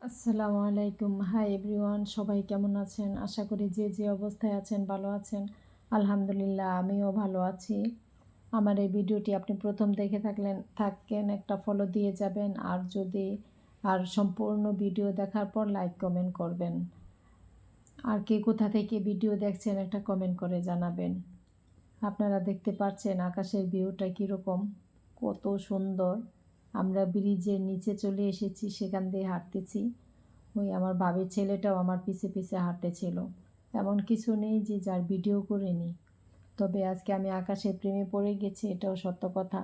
আসসালামু আলাইকুম। Hi everyone, সবাই কেমন আছেন? আশা করি যে যে অবস্থায় আছেন ভালো আছেন। আলহামদুলিল্লাহ, আমিও ভালো আছি। আমার এই ভিডিওটি আপনি প্রথম দেখে থাকেন একটা ফলো দিয়ে যাবেন, আর সম্পূর্ণ ভিডিও দেখার পর লাইক কমেন্ট করবেন। আর কে কোথা থেকে ভিডিও দেখছেন একটা কমেন্ট করে জানাবেন। আপনারা দেখতে পাচ্ছেন আকাশের ভিউটা কীরকম, কত সুন্দর। আমরা ব্রিজের নিচে চলে এসেছি, সেখান দিয়ে হাঁটতেছি। ওই আমার ভাবির ছেলেটাও আমার পিছে পিছে হাঁটতেছিল। এমন কিছু নেই যে যার ভিডিও করিনি, তবে আজকে আমি আকাশের প্রেমে পড়ে গেছি, এটাও সত্য কথা।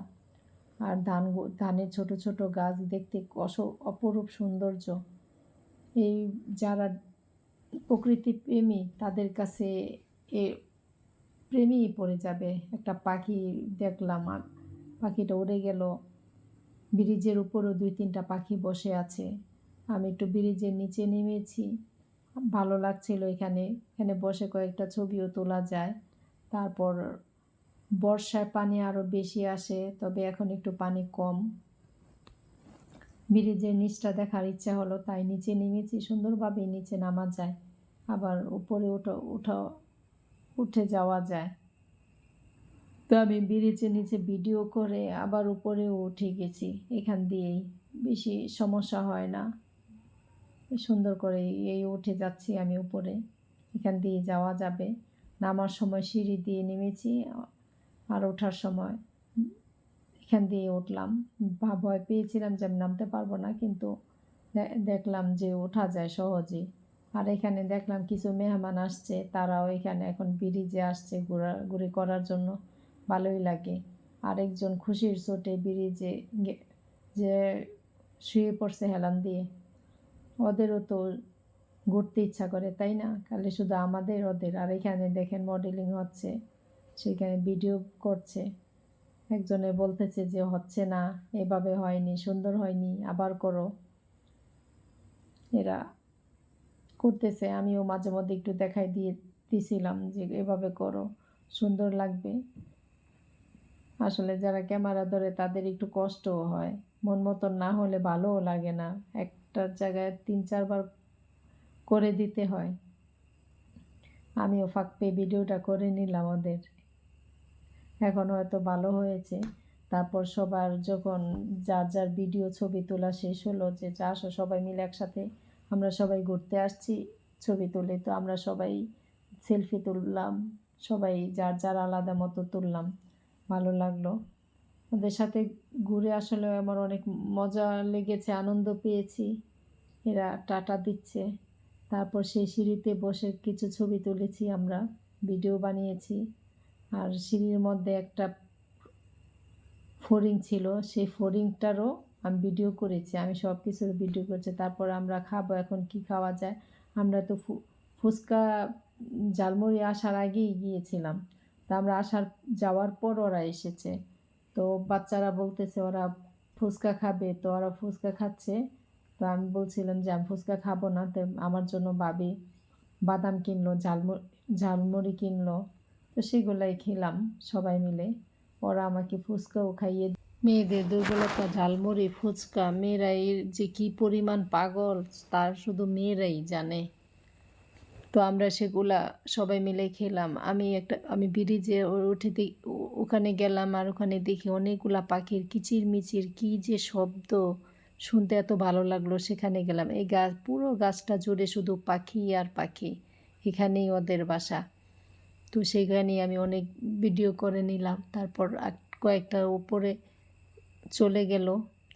আর ধানের ছোট ছোট গাছ দেখতে অপরূপ সৌন্দর্য। এই যারা প্রকৃতি প্রেমী তাদের কাছে এ প্রেমেই পড়ে যাবে। একটা পাখি দেখলাম, আর পাখিটা উড়ে গেল। ব্রিজের উপরও 2-3টা পাখি বসে আছে। আমি একটু ব্রিজের নিচে নেমেছি, ভালো লাগছিল। এখানে বসে কয়েকটা ছবিও তোলা যায়। তারপর বর্ষায় পানি আরও বেশি আসে, তবে এখন একটু পানি কম। ব্রিজের নিচটা দেখার ইচ্ছা হলো, তাই নিচে নেমেছি। সুন্দরভাবে নিচে নামা যায়, আবার উপরে উঠে যাওয়া যায়। তো আমি ব্রিজের নিচে ভিডিও করে আবার উপরেও উঠে গেছি। এখান দিয়েই বেশি সমস্যা হয় না, সুন্দর করে এই উঠে যাচ্ছি আমি উপরে। এখান দিয়ে যাওয়া যাবে। নামার সময় সিঁড়ি দিয়ে নেমেছি, আর ওঠার সময় এখান দিয়ে উঠলাম। ভয় পেয়েছিলাম যে আমি নামতে পারবো না, কিন্তু দেখলাম যে ওঠা যায় সহজেই। আর এখানে দেখলাম কিছু মেহমান আসছে, তারাও এখানে এখন ব্রিজে আসছে ঘোরাঘুরি করার জন্য। ভালোই লাগে। আরেকজন খুশির চোটে ব্রিজে যে শুয়ে পড়ছে হেলান দিয়ে। ওদেরও তো ঘুরতে ইচ্ছা করে, তাই না? খালি শুধু ওদের। আর এখানে দেখেন মডেলিং হচ্ছে, সেখানে ভিডিও করছে। একজনে বলতেছে যে হচ্ছে না, এভাবে হয়নি, সুন্দর হয়নি, আবার করো। এরা করতেছে, আমিও মাঝে মধ্যে একটু দেখাই দিছিলাম যে এভাবে করো, সুন্দর লাগবে। আসলে যারা ক্যামেরা ধরে তাদের একটু কষ্টও হয়, মন মতন না হলে ভালোও লাগে না। একটা জায়গায় 3-4 বার করে দিতে হয়। আমিও ফাঁক পেয়ে ভিডিওটা করে নিলাম ওদের। এখন হয়তো ভালো হয়েছে। তারপর সবার যখন যার যার ভিডিও ছবি তোলা শেষ হলো, যে আসো সবাই মিলে একসাথে, আমরা সবাই ঘুরতে আসছি, ছবি তুলে। তো আমরা সবাই সেলফি তুললাম, সবাই যার যার আলাদা মতো তুললাম। ভালো লাগলো ওদের সাথে ঘুরে। আসলে আমার অনেক মজা লেগেছে, আনন্দ পেয়েছি। এরা টাটা দিচ্ছে। তারপর সেই সিঁড়িতে বসে কিছু ছবি তুলেছি, আমরা ভিডিও বানিয়েছি। আর সিঁড়ির মধ্যে একটা ফড়িং ছিল, সেই ফড়িংটারও আমি ভিডিও করেছি। আমি সব কিছুর ভিডিও করেছি। তারপর আমরা খাবো, এখন কি খাওয়া যায়। আমরা তো ফুচকা ঝালমুড়ি আসার আগেই গিয়েছিলাম। তা আমরা যাওয়ার পর ওরা এসেছে। তো বাচ্চারা বলতেছে ওরা ফুচকা খাবে, তো ওরা ফুচকা খাচ্ছে। তো আমি বলছিলাম যে আমি ফুচকা খাবো না। তো আমার জন্য ভাবি বাদাম কিনলো, ঝালমুড়ি কিনলো। তো সেগুলাই খেলাম সবাই মিলে। ওরা আমাকে ফুচকাও খাইয়ে। মেয়েদের দুর্বলতা ঝালমুড়ি, ফুচকা। মেয়েরাই যে কি পরিমাণ পাগল, তার শুধু মেয়েরাই জানে। তো আমরা সেগুলা সবাই মিলে খেলাম। আমি ব্রিজে ওখানে গেলাম, আর ওখানে দেখি অনেকগুলা পাখির কিচিরমিচির কি যে শব্দ, শুনতে এত ভালো লাগলো। সেখানে গেলাম, এই পুরো গাছটা জুড়ে শুধু পাখি আর পাখি। এখানেই ওদের বাসা। তো সেখানেই আমি অনেক ভিডিও করে নিলাম। তারপর কয়েকটা উপরে চলে গেল,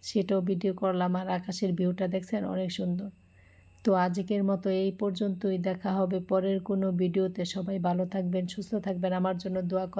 সেটাও ভিডিও করলাম। আর আকাশের ভিউটা দেখছেন, অনেক সুন্দর। তো আজকের মতো এই পর্যন্তই। দেখা হবে পরের কোনো ভিডিওতে। সবাই ভালো থাকবেন, সুস্থ থাকবেন, আমার জন্য দোয়া করবেন।